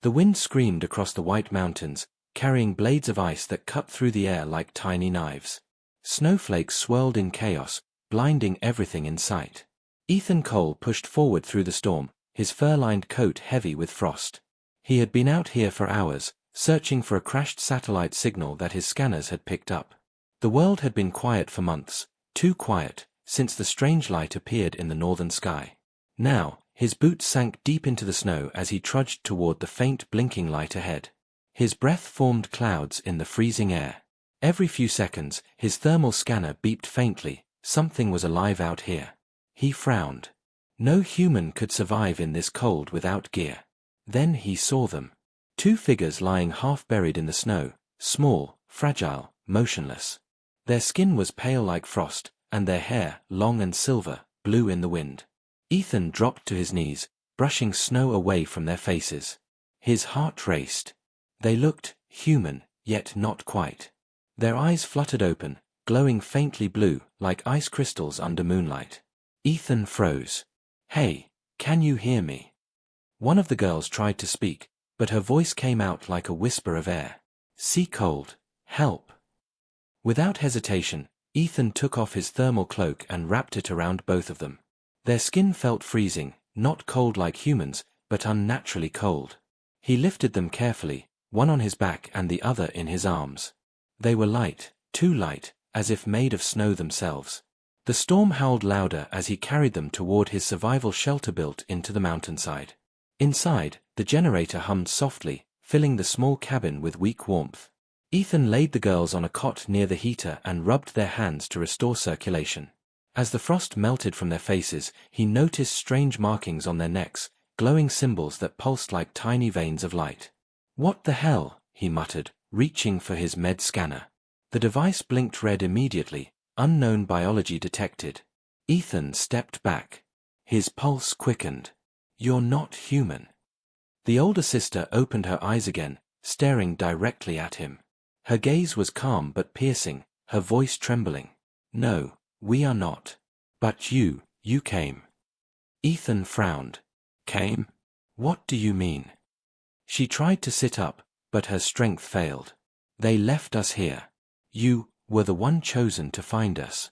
The wind screamed across the white mountains, carrying blades of ice that cut through the air like tiny knives. Snowflakes swirled in chaos, blinding everything in sight. Ethan Cole pushed forward through the storm, his fur-lined coat heavy with frost. He had been out here for hours, searching for a crashed satellite signal that his scanners had picked up. The world had been quiet for months, too quiet, since the strange light appeared in the northern sky. Now, his boots sank deep into the snow as he trudged toward the faint blinking light ahead. His breath formed clouds in the freezing air. Every few seconds, his thermal scanner beeped faintly. Something was alive out here. He frowned. No human could survive in this cold without gear. Then he saw them. Two figures lying half buried in the snow, small, fragile, motionless. Their skin was pale like frost, and their hair, long and silver, blew in the wind. Ethan dropped to his knees, brushing snow away from their faces. His heart raced. They looked human, yet not quite. Their eyes fluttered open, glowing faintly blue, like ice crystals under moonlight. Ethan froze. "Hey, can you hear me?" One of the girls tried to speak, but her voice came out like a whisper of air. "Sea cold. Help." Without hesitation, Ethan took off his thermal cloak and wrapped it around both of them. Their skin felt freezing, not cold like humans, but unnaturally cold. He lifted them carefully, one on his back and the other in his arms. They were light, too light, as if made of snow themselves. The storm howled louder as he carried them toward his survival shelter built into the mountainside. Inside, the generator hummed softly, filling the small cabin with weak warmth. Ethan laid the girls on a cot near the heater and rubbed their hands to restore circulation. As the frost melted from their faces, he noticed strange markings on their necks, glowing symbols that pulsed like tiny veins of light. "What the hell?" he muttered, reaching for his med scanner. The device blinked red immediately, unknown biology detected. Ethan stepped back. His pulse quickened. "You're not human." The older sister opened her eyes again, staring directly at him. Her gaze was calm but piercing, her voice trembling. "No, we are not. But you came." Ethan frowned. "Came? What do you mean?" She tried to sit up, but her strength failed. "They left us here. You were the one chosen to find us."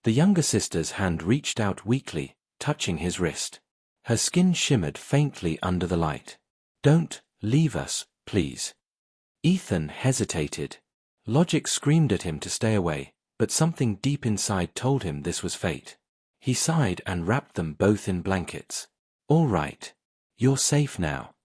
The younger sister's hand reached out weakly, touching his wrist. Her skin shimmered faintly under the light. "Don't leave us, please." Ethan hesitated. Logic screamed at him to stay away, but something deep inside told him this was fate. He sighed and wrapped them both in blankets. "All right. You're safe now."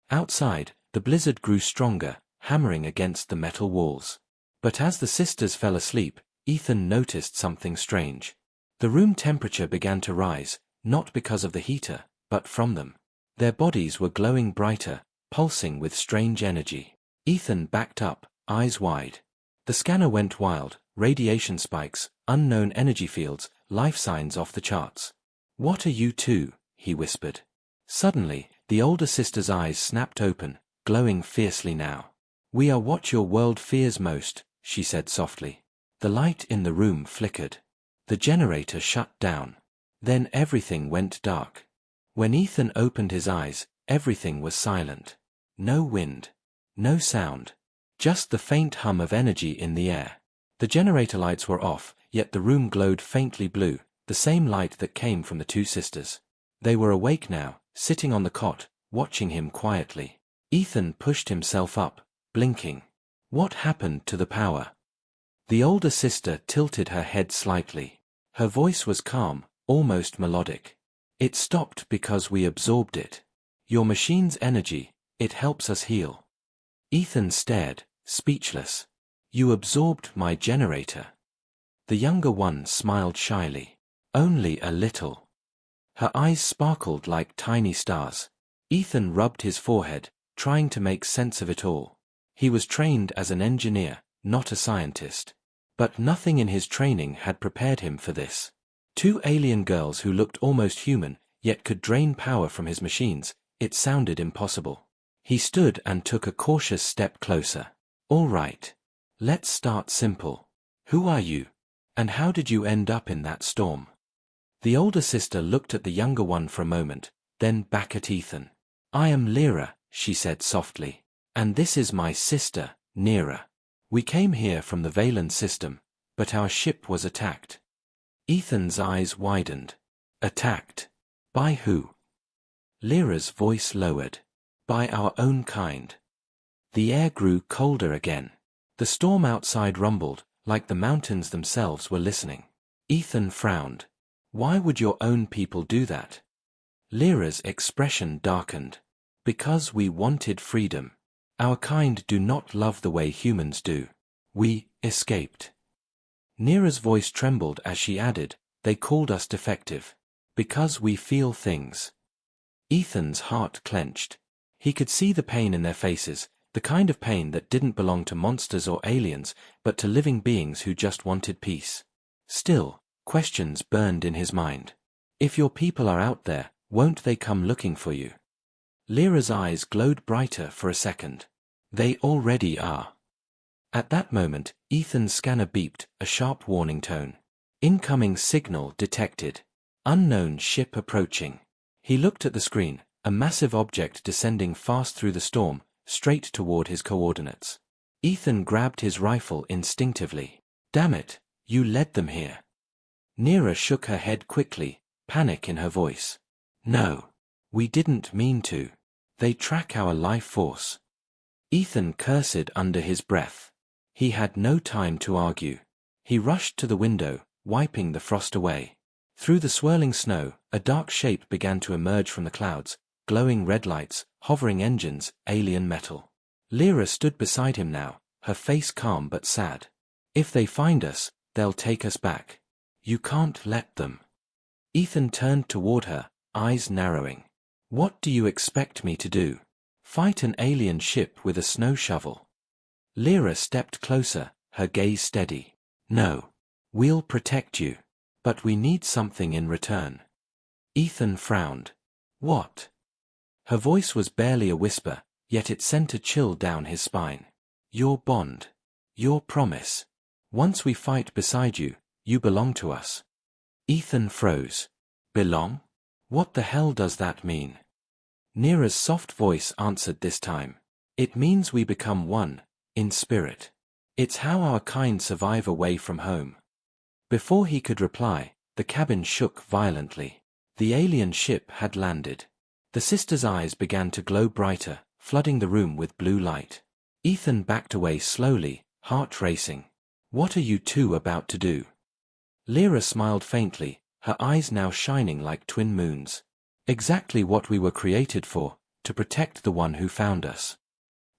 Outside, the blizzard grew stronger, hammering against the metal walls. But as the sisters fell asleep, Ethan noticed something strange. The room temperature began to rise, not because of the heater, but from them. Their bodies were glowing brighter, pulsing with strange energy. Ethan backed up, eyes wide. The scanner went wild, radiation spikes, unknown energy fields, life signs off the charts. "What are you two?" he whispered. Suddenly, the older sister's eyes snapped open, glowing fiercely now. "We are what your world fears most," she said softly. The light in the room flickered. The generator shut down. Then everything went dark. When Ethan opened his eyes, everything was silent. No wind. No sound. Just the faint hum of energy in the air. The generator lights were off, yet the room glowed faintly blue, the same light that came from the two sisters. They were awake now, sitting on the cot, watching him quietly. Ethan pushed himself up, blinking. What happened to the power? The older sister tilted her head slightly. Her voice was calm, almost melodic. "It stopped because we absorbed it. Your machine's energy, it helps us heal." Ethan stared, speechless. "You absorbed my generator." The younger one smiled shyly. "Only a little." Her eyes sparkled like tiny stars. Ethan rubbed his forehead, trying to make sense of it all. He was trained as an engineer, not a scientist. But nothing in his training had prepared him for this. Two alien girls who looked almost human, yet could drain power from his machines. It sounded impossible. He stood and took a cautious step closer. "All right. Let's start simple. Who are you? And how did you end up in that storm?" The older sister looked at the younger one for a moment, then back at Ethan. "I am Lyra," she said softly. And this is my sister, Neera. We came here from the Valen system, but our ship was attacked. Ethan's eyes widened. Attacked? By who? Lyra's voice lowered. By our own kind. The air grew colder again. The storm outside rumbled, like the mountains themselves were listening. Ethan frowned. Why would your own people do that? Lyra's expression darkened. Because we wanted freedom. Our kind do not love the way humans do. We escaped. Neera's voice trembled as she added, they called us defective. Because we feel things. Ethan's heart clenched. He could see the pain in their faces, the kind of pain that didn't belong to monsters or aliens, but to living beings who just wanted peace. Still, questions burned in his mind. If your people are out there, won't they come looking for you? Lyra's eyes glowed brighter for a second. They already are. At that moment, Ethan's scanner beeped, a sharp warning tone. Incoming signal detected. Unknown ship approaching. He looked at the screen, a massive object descending fast through the storm, straight toward his coordinates. Ethan grabbed his rifle instinctively. Damn it, you led them here. Neera shook her head quickly, panic in her voice. No. We didn't mean to. They track our life force. Ethan cursed under his breath. He had no time to argue. He rushed to the window, wiping the frost away. Through the swirling snow, a dark shape began to emerge from the clouds, glowing red lights, hovering engines, alien metal. Lyra stood beside him now, her face calm but sad. If they find us, they'll take us back. You can't let them. Ethan turned toward her, eyes narrowing. What do you expect me to do? Fight an alien ship with a snow shovel? Lyra stepped closer, her gaze steady. No. We'll protect you. But we need something in return. Ethan frowned. What? Her voice was barely a whisper, yet it sent a chill down his spine. Your bond. Your promise. Once we fight beside you, you belong to us. Ethan froze. Belong? What the hell does that mean? Neera's soft voice answered this time. It means we become one, in spirit. It's how our kind survive away from home. Before he could reply, the cabin shook violently. The alien ship had landed. The sisters' eyes began to glow brighter, flooding the room with blue light. Ethan backed away slowly, heart racing. What are you two about to do? Lyra smiled faintly, her eyes now shining like twin moons. Exactly what we were created for, to protect the one who found us.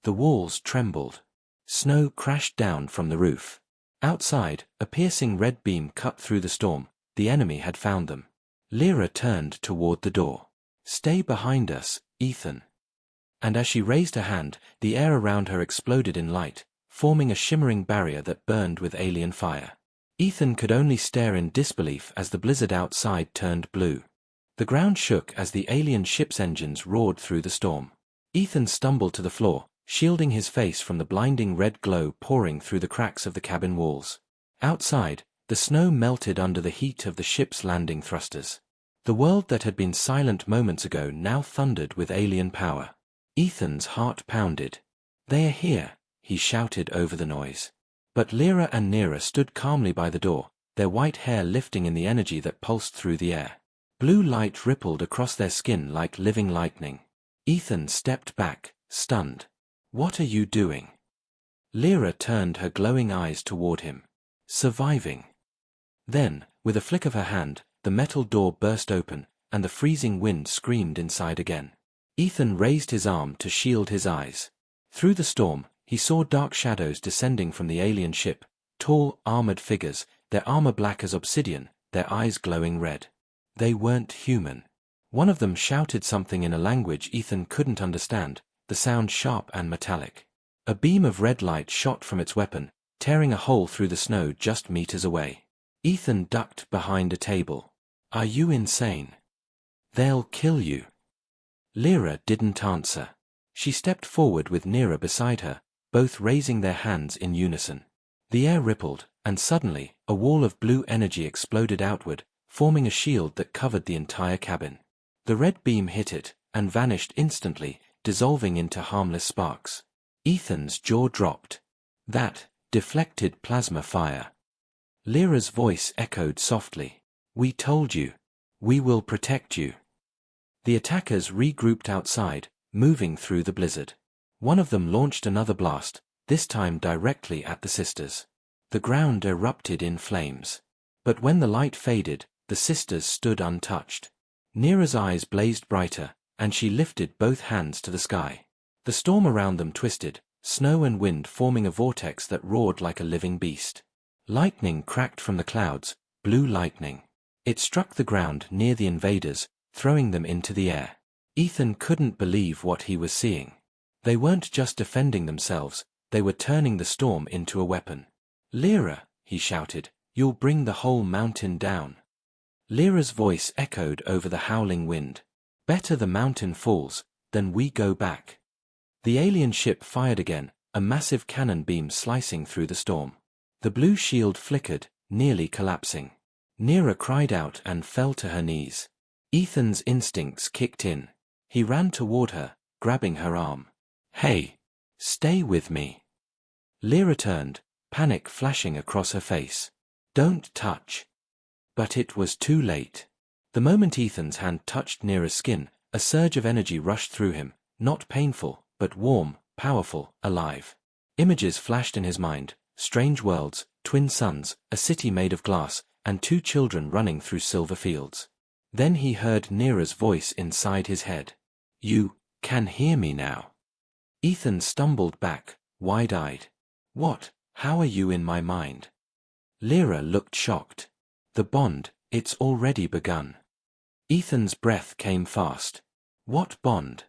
The walls trembled. Snow crashed down from the roof. Outside, a piercing red beam cut through the storm. The enemy had found them. Lyra turned toward the door. Stay behind us, Ethan. And as she raised her hand, the air around her exploded in light, forming a shimmering barrier that burned with alien fire. Ethan could only stare in disbelief as the blizzard outside turned blue. The ground shook as the alien ship's engines roared through the storm. Ethan stumbled to the floor, shielding his face from the blinding red glow pouring through the cracks of the cabin walls. Outside, the snow melted under the heat of the ship's landing thrusters. The world that had been silent moments ago now thundered with alien power. Ethan's heart pounded. They are here, he shouted over the noise. But Lyra and Neera stood calmly by the door, their white hair lifting in the energy that pulsed through the air. Blue light rippled across their skin like living lightning. Ethan stepped back, stunned. What are you doing? Lyra turned her glowing eyes toward him. Surviving. Then, with a flick of her hand, the metal door burst open, and the freezing wind screamed inside again. Ethan raised his arm to shield his eyes. Through the storm, he saw dark shadows descending from the alien ship, tall, armored figures, their armor black as obsidian, their eyes glowing red. They weren't human. One of them shouted something in a language Ethan couldn't understand, the sound sharp and metallic. A beam of red light shot from its weapon, tearing a hole through the snow just meters away. Ethan ducked behind a table. Are you insane? They'll kill you. Lyra didn't answer. She stepped forward with Neera beside her, both raising their hands in unison. The air rippled, and suddenly, a wall of blue energy exploded outward, forming a shield that covered the entire cabin. The red beam hit it, and vanished instantly, dissolving into harmless sparks. Ethan's jaw dropped. That deflected plasma fire. Lyra's voice echoed softly. We told you. We will protect you. The attackers regrouped outside, moving through the blizzard. One of them launched another blast, this time directly at the sisters. The ground erupted in flames. But when the light faded, the sisters stood untouched. Neera's eyes blazed brighter, and she lifted both hands to the sky. The storm around them twisted, snow and wind forming a vortex that roared like a living beast. Lightning cracked from the clouds, blue lightning. It struck the ground near the invaders, throwing them into the air. Ethan couldn't believe what he was seeing. They weren't just defending themselves, they were turning the storm into a weapon. Lyra, he shouted, you'll bring the whole mountain down. Lyra's voice echoed over the howling wind. Better the mountain falls, than we go back. The alien ship fired again, a massive cannon beam slicing through the storm. The blue shield flickered, nearly collapsing. Neera cried out and fell to her knees. Ethan's instincts kicked in. He ran toward her, grabbing her arm. Hey! Stay with me. Lyra turned, panic flashing across her face. Don't touch. But it was too late. The moment Ethan's hand touched Neera's skin, a surge of energy rushed through him, not painful, but warm, powerful, alive. Images flashed in his mind, strange worlds, twin suns, a city made of glass, and 2 children running through silver fields. Then he heard Neera's voice inside his head. You can hear me now. Ethan stumbled back, wide-eyed. What? How are you in my mind? Lyra looked shocked. The bond, it's already begun. Ethan's breath came fast. What bond?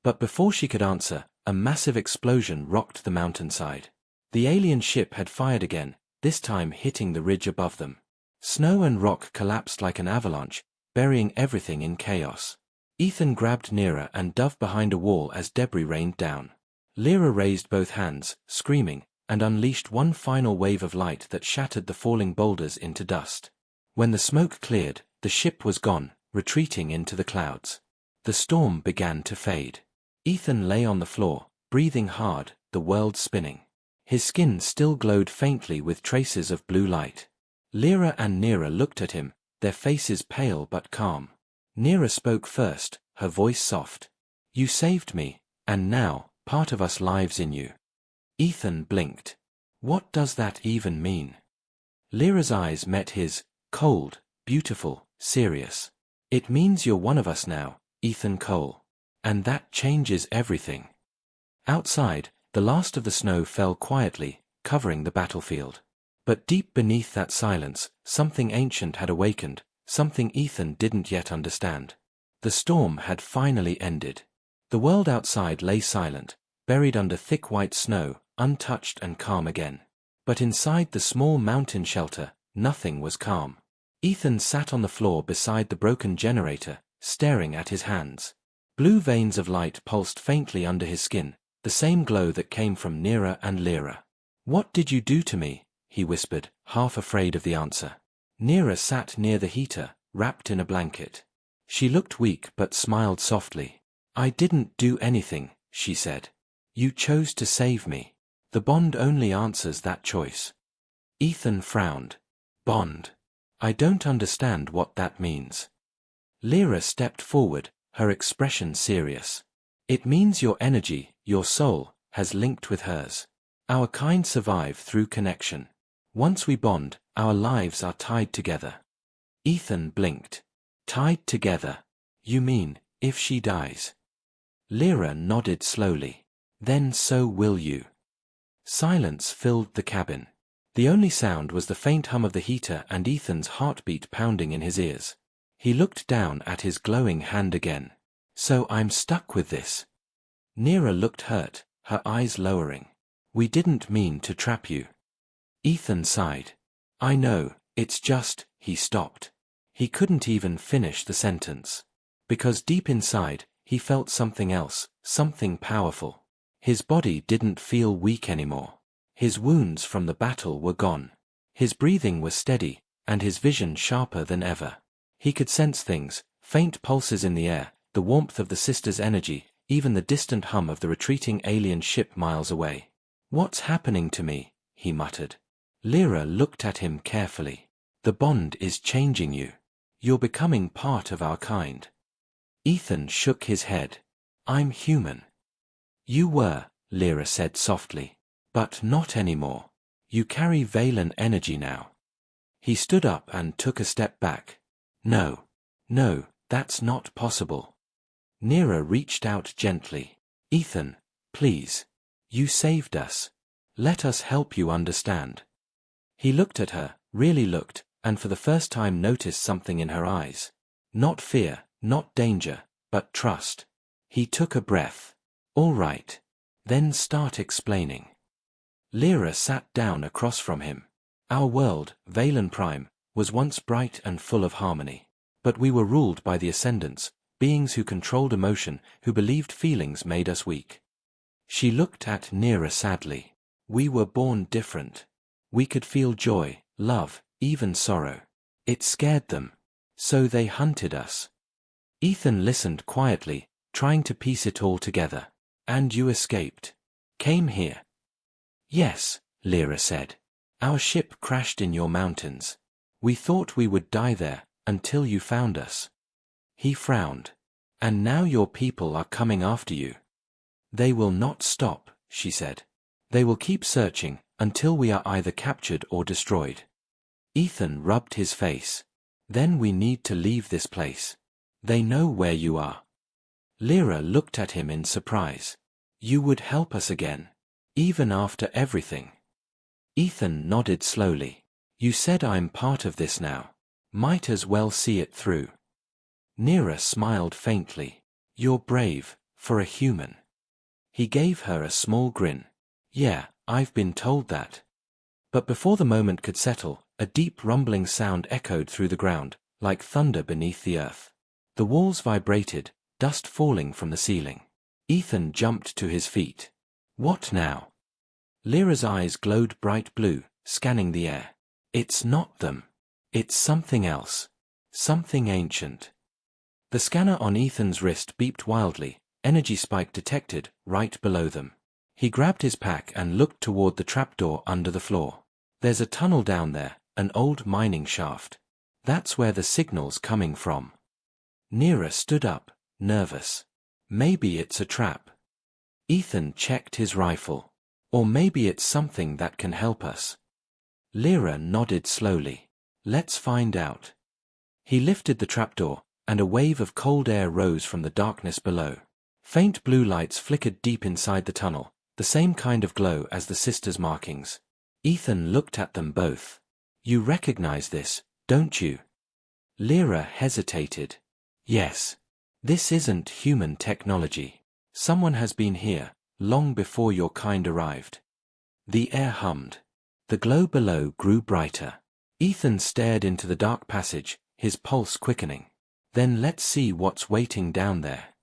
But before she could answer, a massive explosion rocked the mountainside. The alien ship had fired again, this time hitting the ridge above them. Snow and rock collapsed like an avalanche, burying everything in chaos. Ethan grabbed Neera and dove behind a wall as debris rained down. Lyra raised both hands, screaming, and unleashed one final wave of light that shattered the falling boulders into dust. When the smoke cleared, the ship was gone, retreating into the clouds. The storm began to fade. Ethan lay on the floor, breathing hard, the world spinning. His skin still glowed faintly with traces of blue light. Lyra and Neera looked at him, their faces pale but calm. Neera spoke first, her voice soft. You saved me, and now, part of us lives in you. Ethan blinked. What does that even mean? Lyra's eyes met his, cold, beautiful, serious. It means you're one of us now, Ethan Cole. And that changes everything. Outside, the last of the snow fell quietly, covering the battlefield. But deep beneath that silence, something ancient had awakened, something Ethan didn't yet understand. The storm had finally ended. The world outside lay silent, buried under thick white snow, untouched and calm again. But inside the small mountain shelter, nothing was calm. Ethan sat on the floor beside the broken generator, staring at his hands. Blue veins of light pulsed faintly under his skin, the same glow that came from Neera and Lyra. What did you do to me? He whispered, half afraid of the answer. Neera sat near the heater, wrapped in a blanket. She looked weak but smiled softly. I didn't do anything, she said. You chose to save me. The bond only answers that choice. Ethan frowned. Bond. I don't understand what that means. Lyra stepped forward, her expression serious. It means your energy, your soul, has linked with hers. Our kind survive through connection. Once we bond, our lives are tied together. Ethan blinked. Tied together? You mean, if she dies? Lyra nodded slowly. Then so will you. Silence filled the cabin. The only sound was the faint hum of the heater and Ethan's heartbeat pounding in his ears. He looked down at his glowing hand again. So I'm stuck with this. Neera looked hurt, her eyes lowering. We didn't mean to trap you. Ethan sighed. I know, it's just, he stopped. He couldn't even finish the sentence. Because deep inside, he felt something else, something powerful. His body didn't feel weak anymore. His wounds from the battle were gone. His breathing was steady, and his vision sharper than ever. He could sense things, faint pulses in the air, the warmth of the sisters' energy, even the distant hum of the retreating alien ship miles away. "What's happening to me?" he muttered. Lyra looked at him carefully. "The bond is changing you. You're becoming part of our kind." Ethan shook his head. "I'm human." "You were," Lyra said softly. "But not anymore. You carry Valen energy now." He stood up and took a step back. No, that's not possible." Neera reached out gently. "Ethan, please. You saved us. Let us help you understand." He looked at her, really looked, and for the first time noticed something in her eyes. Not fear, not danger, but trust. He took a breath. "All right. Then start explaining." Lyra sat down across from him. "Our world, Valen Prime, was once bright and full of harmony. But we were ruled by the Ascendants, beings who controlled emotion, who believed feelings made us weak." She looked at Neera sadly. "We were born different. We could feel joy, love, even sorrow. It scared them. So they hunted us." Ethan listened quietly, trying to piece it all together. "And you escaped? Came here?" "Yes," Lyra said. "Our ship crashed in your mountains. We thought we would die there, until you found us." He frowned. "And now your people are coming after you." "They will not stop," she said. "They will keep searching, until we are either captured or destroyed." Ethan rubbed his face. "Then we need to leave this place. They know where you are." Lyra looked at him in surprise. "You would help us again? Even after everything?" Ethan nodded slowly. "You said I'm part of this now. Might as well see it through." Neera smiled faintly. "You're brave, for a human." He gave her a small grin. "Yeah, I've been told that." But before the moment could settle, a deep rumbling sound echoed through the ground, like thunder beneath the earth. The walls vibrated, dust falling from the ceiling. Ethan jumped to his feet. "What now?" Lyra's eyes glowed bright blue, scanning the air. "It's not them. It's something else. Something ancient." The scanner on Ethan's wrist beeped wildly, energy spike detected, right below them. He grabbed his pack and looked toward the trapdoor under the floor. "There's a tunnel down there, an old mining shaft. That's where the signal's coming from." Neera stood up, nervous. "Maybe it's a trap." Ethan checked his rifle. "Or maybe it's something that can help us." Lyra nodded slowly. "Let's find out." He lifted the trapdoor, and a wave of cold air rose from the darkness below. Faint blue lights flickered deep inside the tunnel, the same kind of glow as the sisters' markings. Ethan looked at them both. "You recognize this, don't you?" Lyra hesitated. "Yes. This isn't human technology. Someone has been here, long before your kind arrived." The air hummed. The glow below grew brighter. Ethan stared into the dark passage, his pulse quickening. "Then let's see what's waiting down there."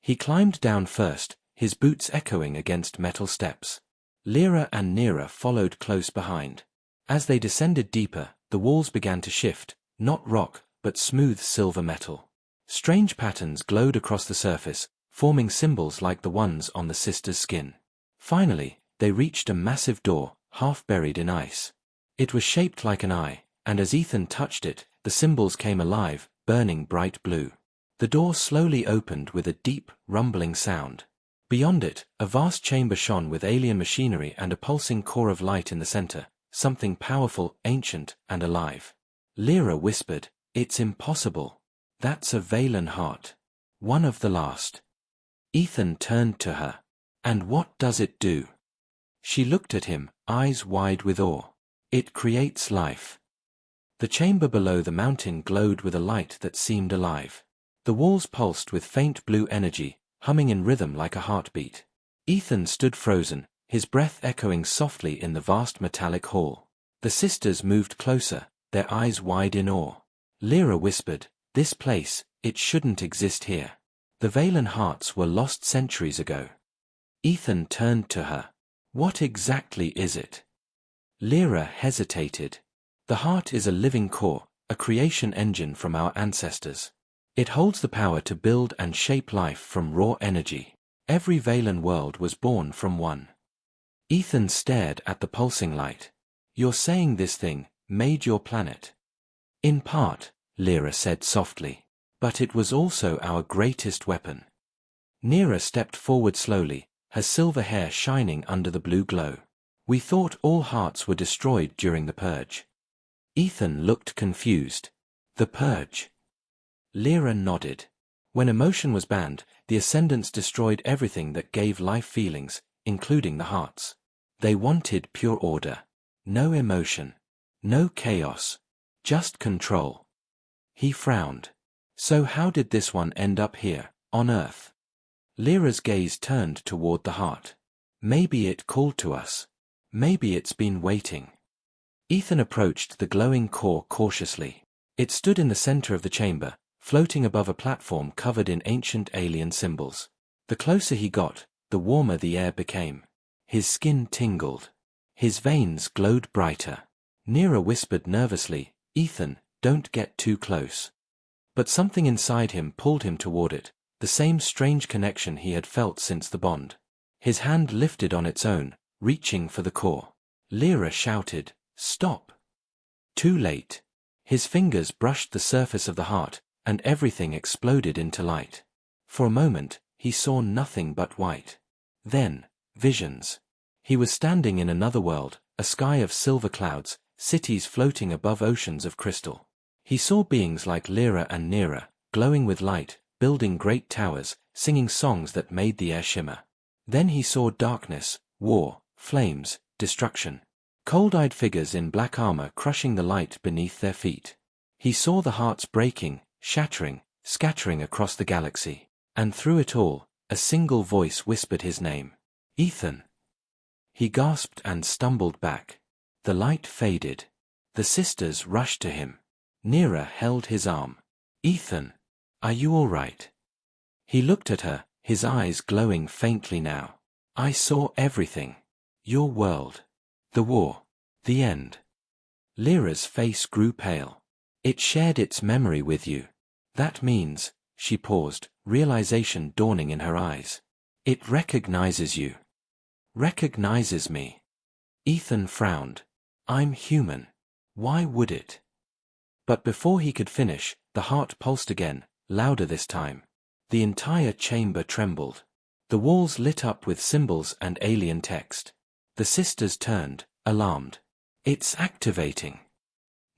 He climbed down first, his boots echoing against metal steps. Lyra and Neera followed close behind. As they descended deeper, the walls began to shift, not rock, but smooth silver metal. Strange patterns glowed across the surface, forming symbols like the ones on the sisters' skin. Finally, they reached a massive door, half buried in ice. It was shaped like an eye, and as Ethan touched it, the symbols came alive, burning bright blue. The door slowly opened with a deep, rumbling sound. Beyond it, a vast chamber shone with alien machinery and a pulsing core of light in the center, something powerful, ancient, and alive. Lyra whispered, "It's impossible. That's a Valen heart. One of the last." Ethan turned to her. "And what does it do?" She looked at him, eyes wide with awe. "It creates life." The chamber below the mountain glowed with a light that seemed alive. The walls pulsed with faint blue energy, humming in rhythm like a heartbeat. Ethan stood frozen, his breath echoing softly in the vast metallic hall. The sisters moved closer, their eyes wide in awe. Lyra whispered, "This place, it shouldn't exist here. The Valen hearts were lost centuries ago." Ethan turned to her. "What exactly is it?" Lyra hesitated. "The heart is a living core, a creation engine from our ancestors. It holds the power to build and shape life from raw energy. Every Valen world was born from one. Ethan stared at the pulsing light. You're saying this thing made your planet? In part, Lyra said softly. But it was also our greatest weapon. Neera stepped forward slowly, her silver hair shining under the blue glow. We thought all hearts were destroyed during the purge. Ethan looked confused. The purge? Lyra nodded. When emotion was banned, the Ascendants destroyed everything that gave life feelings, including the hearts. They wanted pure order. No emotion. No chaos. Just control. He frowned. So how did this one end up here, on Earth? Lyra's gaze turned toward the heart. Maybe it called to us. Maybe it's been waiting. Ethan approached the glowing core cautiously. It stood in the center of the chamber, floating above a platform covered in ancient alien symbols. The closer he got, the warmer the air became. His skin tingled. His veins glowed brighter. Neera whispered nervously, "Ethan, don't get too close." But something inside him pulled him toward it, the same strange connection he had felt since the bond. His hand lifted on its own, reaching for the core. Lyra shouted, "Stop!" Too late. His fingers brushed the surface of the heart, and everything exploded into light. For a moment, he saw nothing but white. Then, visions. He was standing in another world, a sky of silver clouds, cities floating above oceans of crystal. He saw beings like Lyra and Neera, glowing with light, building great towers, singing songs that made the air shimmer. Then he saw darkness, war, flames, destruction. Cold-eyed figures in black armor crushing the light beneath their feet. He saw the hearts breaking, shattering, scattering across the galaxy. And through it all, a single voice whispered his name. Ethan. He gasped and stumbled back. The light faded. The sisters rushed to him. Neera held his arm. Ethan, are you all right? He looked at her, his eyes glowing faintly now. I saw everything. Your world. The war. The end. Lyra's face grew pale. It shared its memory with you. That means, she paused, realization dawning in her eyes. It recognizes you. Recognizes me. Ethan frowned. I'm human. Why would it? But before he could finish, the heart pulsed again, louder this time. The entire chamber trembled. The walls lit up with symbols and alien text. The sisters turned, alarmed. It's activating.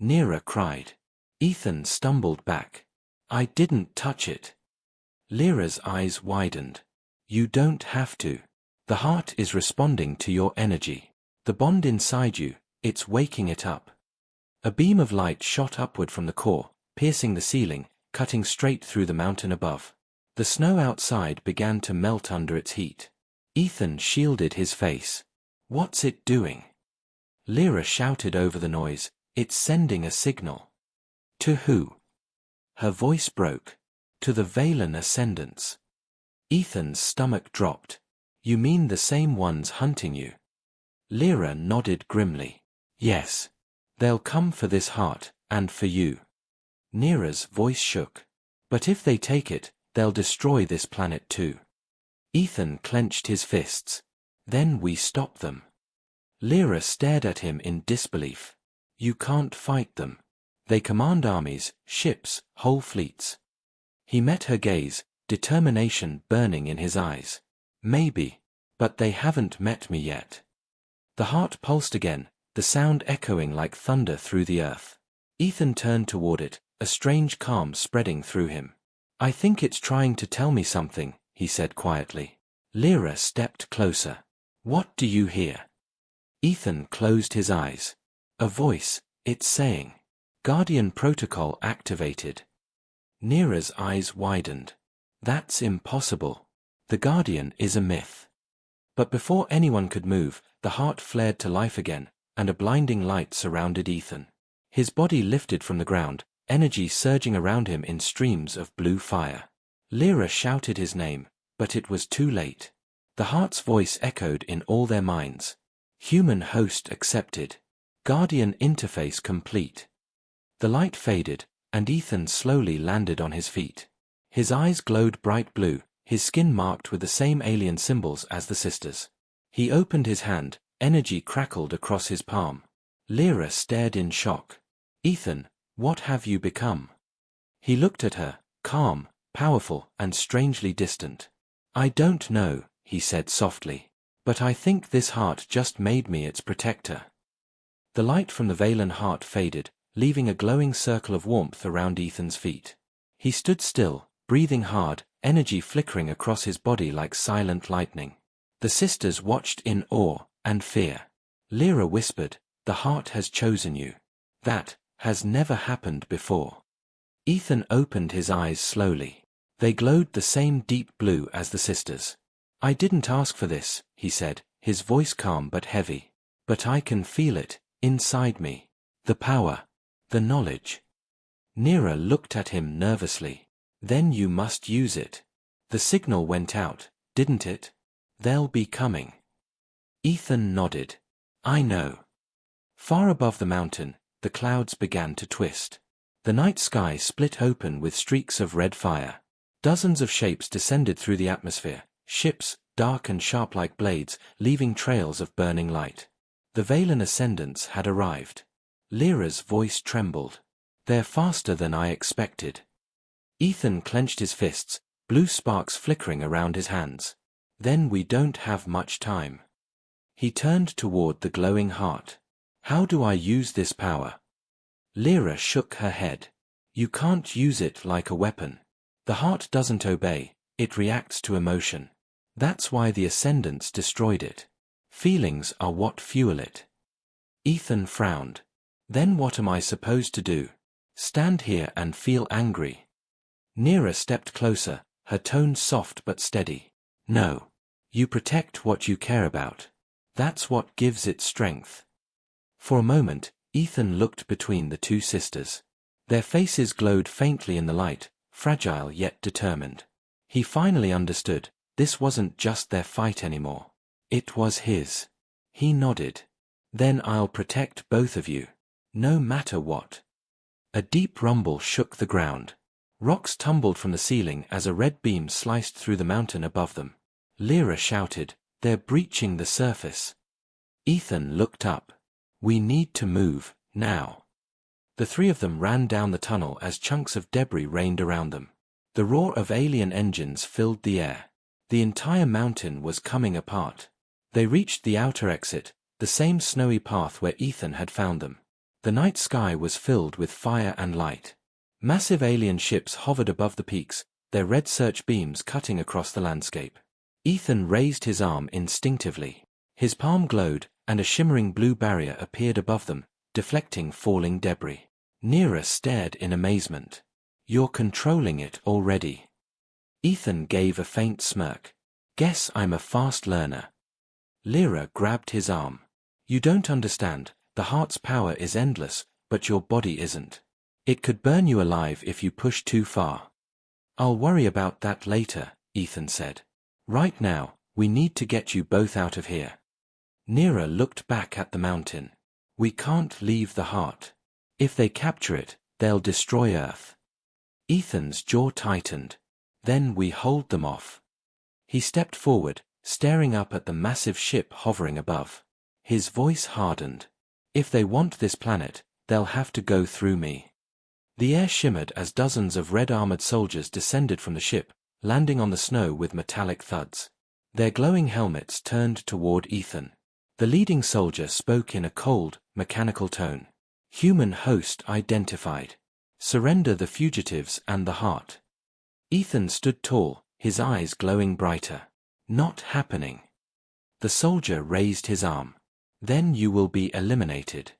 Neera cried. Ethan stumbled back. I didn't touch it. Lyra's eyes widened. You don't have to. The heart is responding to your energy. The bond inside you, it's waking it up. A beam of light shot upward from the core, piercing the ceiling, cutting straight through the mountain above. The snow outside began to melt under its heat. Ethan shielded his face. What's it doing? Lyra shouted over the noise, it's sending a signal. To who? Her voice broke. To the Valen Ascendants. Ethan's stomach dropped. You mean the same ones hunting you? Lyra nodded grimly. Yes. They'll come for this heart, and for you. Neera's voice shook. But if they take it, they'll destroy this planet too. Ethan clenched his fists. Then we stop them. Lyra stared at him in disbelief. You can't fight them. They command armies, ships, whole fleets. He met her gaze, determination burning in his eyes. Maybe. But they haven't met me yet. The heart pulsed again, the sound echoing like thunder through the earth. Ethan turned toward it, a strange calm spreading through him. I think it's trying to tell me something, he said quietly. Lyra stepped closer. What do you hear? Ethan closed his eyes. A voice, it's saying. Guardian protocol activated. Neera's eyes widened. That's impossible. The Guardian is a myth. But before anyone could move, the heart flared to life again, and a blinding light surrounded Ethan. His body lifted from the ground, energy surging around him in streams of blue fire. Lyra shouted his name, but it was too late. The heart's voice echoed in all their minds. Human host accepted. Guardian interface complete. The light faded, and Ethan slowly landed on his feet. His eyes glowed bright blue, his skin marked with the same alien symbols as the sisters. He opened his hand, energy crackled across his palm. Lyra stared in shock. "Ethan, what have you become?" He looked at her, calm, powerful, and strangely distant. "I don't know," he said softly. "But I think this heart just made me its protector." The light from the Valen heart faded, leaving a glowing circle of warmth around Ethan's feet. He stood still, breathing hard, energy flickering across his body like silent lightning. The sisters watched in awe and fear. Lyra whispered, "The heart has chosen you. That has never happened before." Ethan opened his eyes slowly. They glowed the same deep blue as the sisters. "I didn't ask for this," he said, his voice calm but heavy. "But I can feel it, inside me. The power. The knowledge." Neera looked at him nervously. "Then you must use it. The signal went out, didn't it? They'll be coming." Ethan nodded. "I know." Far above the mountain, the clouds began to twist. The night sky split open with streaks of red fire. Dozens of shapes descended through the atmosphere, ships, dark and sharp like blades, leaving trails of burning light. The Valen ascendants had arrived. Lyra's voice trembled. "They're faster than I expected." Ethan clenched his fists, blue sparks flickering around his hands. "Then we don't have much time." He turned toward the glowing heart. "How do I use this power?" Lyra shook her head. "You can't use it like a weapon. The heart doesn't obey, it reacts to emotion. That's why the Ascendants destroyed it. Feelings are what fuel it." Ethan frowned. "Then what am I supposed to do? Stand here and feel angry?" Neera stepped closer, her tone soft but steady. "No. You protect what you care about. That's what gives it strength." For a moment, Ethan looked between the two sisters. Their faces glowed faintly in the light, fragile yet determined. He finally understood, this wasn't just their fight anymore. It was his. He nodded. "Then I'll protect both of you. No matter what." A deep rumble shook the ground. Rocks tumbled from the ceiling as a red beam sliced through the mountain above them. Lyra shouted, "They're breaching the surface." Ethan looked up. "We need to move, now." The three of them ran down the tunnel as chunks of debris rained around them. The roar of alien engines filled the air. The entire mountain was coming apart. They reached the outer exit, the same snowy path where Ethan had found them. The night sky was filled with fire and light. Massive alien ships hovered above the peaks, their red search beams cutting across the landscape. Ethan raised his arm instinctively. His palm glowed, and a shimmering blue barrier appeared above them, deflecting falling debris. Neera stared in amazement. "You're controlling it already." Ethan gave a faint smirk. "Guess I'm a fast learner." Lyra grabbed his arm. "You don't understand, the heart's power is endless, but your body isn't. It could burn you alive if you push too far." "I'll worry about that later," Ethan said. "Right now, we need to get you both out of here." Neera looked back at the mountain. "We can't leave the heart. If they capture it, they'll destroy Earth." Ethan's jaw tightened. "Then we hold them off." He stepped forward, staring up at the massive ship hovering above. His voice hardened. "If they want this planet, they'll have to go through me." The air shimmered as dozens of red-armored soldiers descended from the ship, landing on the snow with metallic thuds. Their glowing helmets turned toward Ethan. The leading soldier spoke in a cold, mechanical tone. "Human host identified. Surrender the fugitives and the heart." Ethan stood tall, his eyes glowing brighter. "Not happening." The soldier raised his arm. "Then you will be eliminated."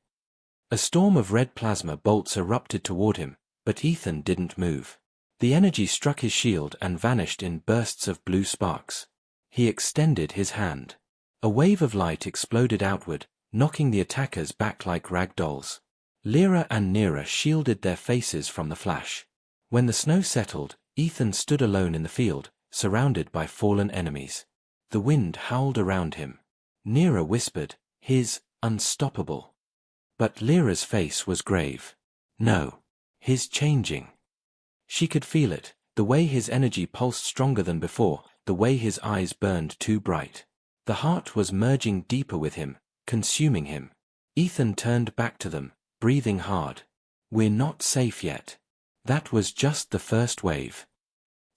A storm of red plasma bolts erupted toward him, but Ethan didn't move. The energy struck his shield and vanished in bursts of blue sparks. He extended his hand. A wave of light exploded outward, knocking the attackers back like rag dolls. Lyra and Neera shielded their faces from the flash. When the snow settled, Ethan stood alone in the field, surrounded by fallen enemies. The wind howled around him. Neera whispered, "He's unstoppable." But Lyra's face was grave. "No. He's changing." She could feel it, The way his energy pulsed stronger than before, the way his eyes burned too bright. The heart was merging deeper with him, consuming him. Ethan turned back to them, breathing hard. We're not safe yet. That was just the first wave.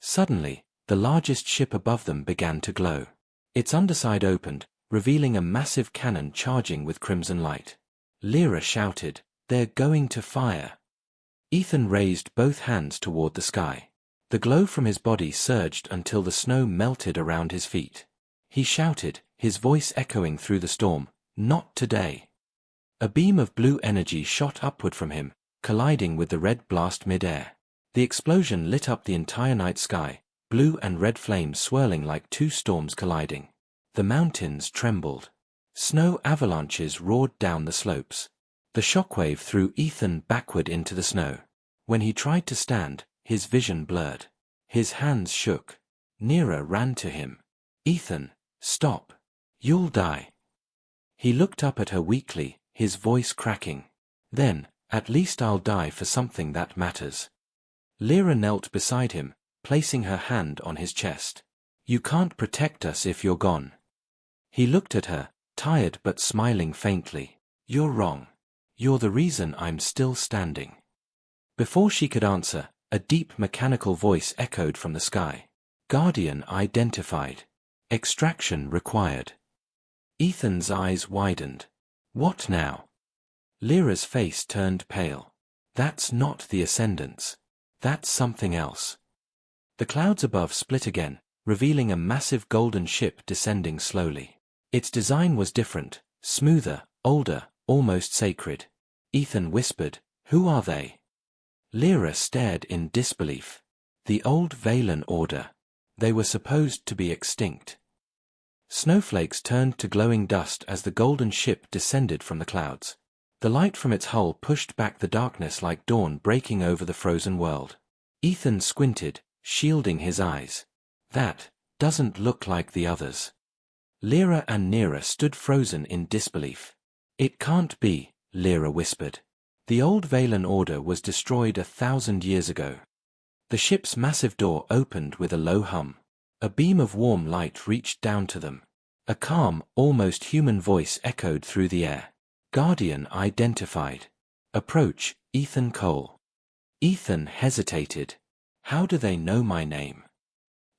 Suddenly, the largest ship above them began to glow. Its underside opened, revealing a massive cannon charging with crimson light. Lyra shouted, "They're going to fire." Ethan raised both hands toward the sky. The glow from his body surged until the snow melted around his feet. He shouted, his voice echoing through the storm, "Not today." A beam of blue energy shot upward from him, colliding with the red blast mid-air. The explosion lit up the entire night sky, blue and red flames swirling like two storms colliding. The mountains trembled. Snow avalanches roared down the slopes. The shockwave threw Ethan backward into the snow. When he tried to stand, his vision blurred. His hands shook. Neera ran to him. "Ethan, stop. You'll die." He looked up at her weakly, his voice cracking. "Then, at least I'll die for something that matters." Lyra knelt beside him, placing her hand on his chest. "You can't protect us if you're gone." He looked at her, tired but smiling faintly. "You're wrong. You're the reason I'm still standing." Before she could answer, a deep mechanical voice echoed from the sky. "Guardian identified. Extraction required." Ethan's eyes widened. "What now?" Lyra's face turned pale. "That's not the Ascendants. That's something else." The clouds above split again, revealing a massive golden ship descending slowly. Its design was different, smoother, older, almost sacred. Ethan whispered, "Who are they?" Lyra stared in disbelief. "The old Valen Order. They were supposed to be extinct." Snowflakes turned to glowing dust as the golden ship descended from the clouds. The light from its hull pushed back the darkness like dawn breaking over the frozen world. Ethan squinted, shielding his eyes. "That doesn't look like the others." Lyra and Neera stood frozen in disbelief. "It can't be," Lyra whispered. "The old Valen Order was destroyed 1,000 years ago." The ship's massive door opened with a low hum. A beam of warm light reached down to them. A calm, almost human voice echoed through the air. "Guardian identified. Approach, Ethan Cole." Ethan hesitated. "How do they know my name?"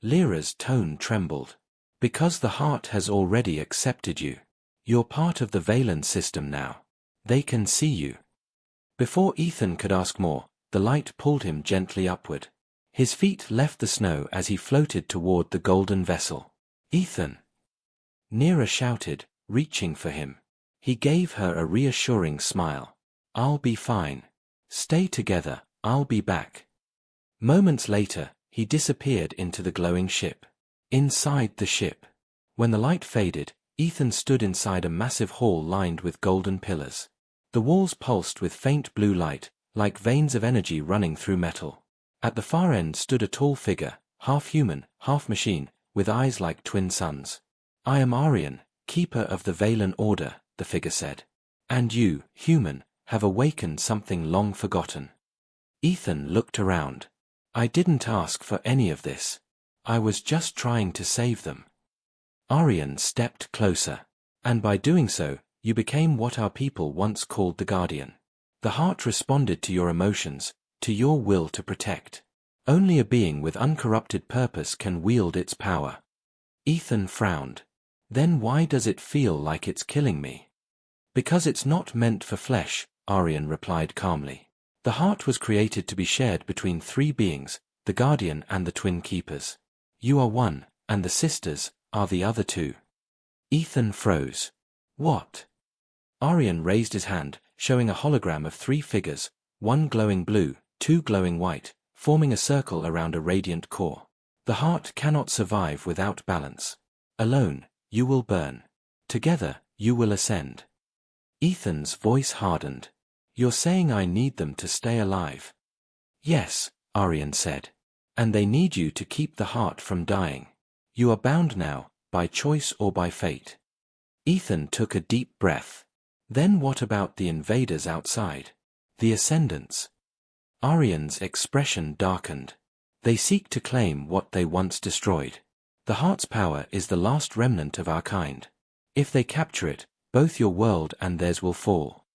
Lyra's tone trembled. "Because the heart has already accepted you. You're part of the Valen system now. They can see you." Before Ethan could ask more, the light pulled him gently upward. His feet left the snow as he floated toward the golden vessel. "Ethan!" Neera shouted, reaching for him. He gave her a reassuring smile. "I'll be fine. Stay together, I'll be back." Moments later, he disappeared into the glowing ship. Inside the ship. When the light faded, Ethan stood inside a massive hall lined with golden pillars. The walls pulsed with faint blue light, like veins of energy running through metal. At the far end stood a tall figure, half human, half machine, with eyes like twin suns. "I am Aryan, keeper of the Valen Order," the figure said. "And you, human, have awakened something long forgotten." Ethan looked around. "I didn't ask for any of this. I was just trying to save them." Aryan stepped closer. "And by doing so, you became what our people once called the Guardian. The heart responded to your emotions, to your will to protect. Only a being with uncorrupted purpose can wield its power." Ethan frowned. "Then why does it feel like it's killing me?" "Because it's not meant for flesh," Aryan replied calmly. "The heart was created to be shared between three beings, the Guardian and the Twin Keepers. You are one, and the sisters are the other two." Ethan froze. "What?" Aryan raised his hand, showing a hologram of three figures, one glowing blue, two glowing white, forming a circle around a radiant core. "The heart cannot survive without balance. Alone, you will burn. Together, you will ascend." Ethan's voice hardened. "You're saying I need them to stay alive?" "Yes," Aryan said. "And they need you to keep the heart from dying. You are bound now, by choice or by fate." Ethan took a deep breath. "Then what about the invaders outside? The Ascendants?" Aryan's expression darkened. They seek to claim what they once destroyed. The heart's power is the last remnant of our kind. If they capture it, both your world and theirs will fall.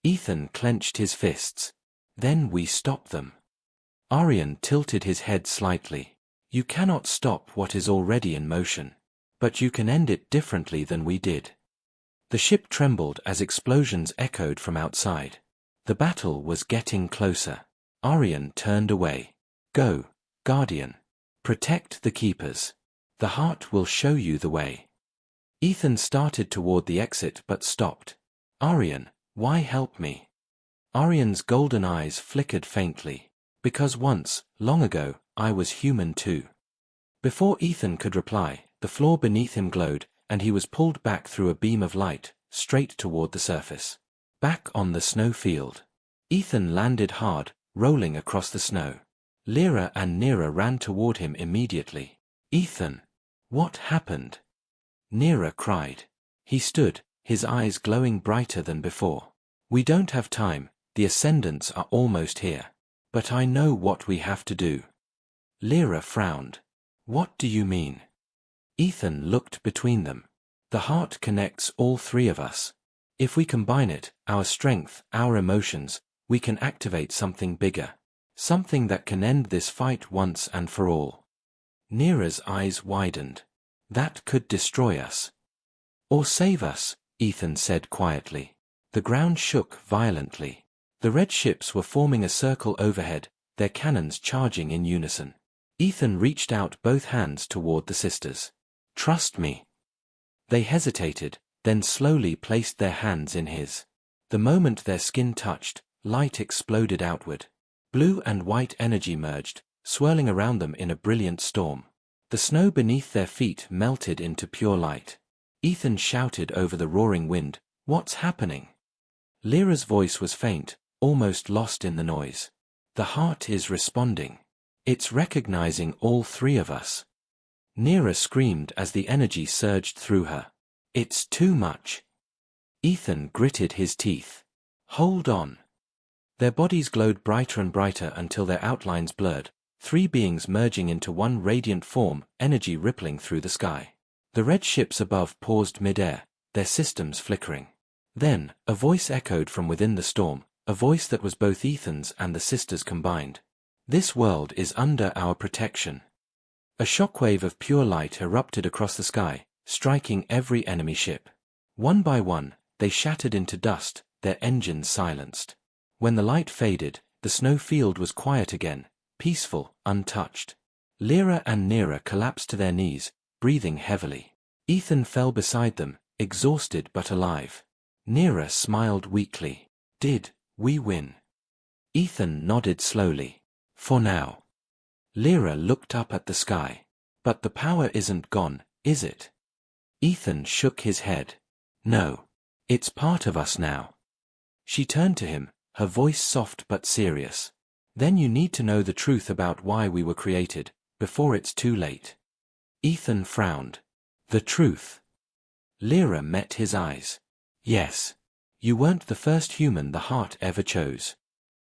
Ethan clenched his fists. Then we stop them. Arian tilted his head slightly. You cannot stop what is already in motion. But you can end it differently than we did. The ship trembled as explosions echoed from outside. The battle was getting closer. Arian turned away. Go, Guardian. Protect the keepers. The heart will show you the way. Ethan started toward the exit but stopped. Arian, why help me? Arian's golden eyes flickered faintly. Because once, long ago, I was human too. Before Ethan could reply, the floor beneath him glowed, and he was pulled back through a beam of light, straight toward the surface. Back on the snow field. Ethan landed hard, rolling across the snow. Lyra and Neera ran toward him immediately. Ethan! What happened? Neera cried. He stood, his eyes glowing brighter than before. We don't have time, the Ascendants are almost here. But I know what we have to do. Lyra frowned. What do you mean? Ethan looked between them. The heart connects all three of us. If we combine it, our strength, our emotions, we can activate something bigger. Something that can end this fight once and for all. Neera's eyes widened. That could destroy us. Or save us, Ethan said quietly. The ground shook violently. The red ships were forming a circle overhead, their cannons charging in unison. Ethan reached out both hands toward the sisters. Trust me. They hesitated, then slowly placed their hands in his. The moment their skin touched, light exploded outward. Blue and white energy merged, swirling around them in a brilliant storm. The snow beneath their feet melted into pure light. Ethan shouted over the roaring wind, "What's happening?" Lyra's voice was faint, almost lost in the noise. The heart is responding. It's recognizing all three of us. Neera screamed as the energy surged through her. It's too much. Ethan gritted his teeth. Hold on. Their bodies glowed brighter and brighter until their outlines blurred, three beings merging into one radiant form, energy rippling through the sky. The red ships above paused mid-air, their systems flickering. Then, a voice echoed from within the storm, a voice that was both Ethan's and the sisters combined. This world is under our protection. A shockwave of pure light erupted across the sky, striking every enemy ship. One by one, they shattered into dust, their engines silenced. When the light faded, the snow field was quiet again, peaceful, untouched. Lyra and Neera collapsed to their knees, breathing heavily. Ethan fell beside them, exhausted but alive. Neera smiled weakly. Did we win? Ethan nodded slowly. For now. Lyra looked up at the sky. But the power isn't gone, is it? Ethan shook his head. No. It's part of us now. She turned to him, her voice soft but serious. Then you need to know the truth about why we were created, before it's too late. Ethan frowned. The truth. Lyra met his eyes. Yes. You weren't the first human the heart ever chose.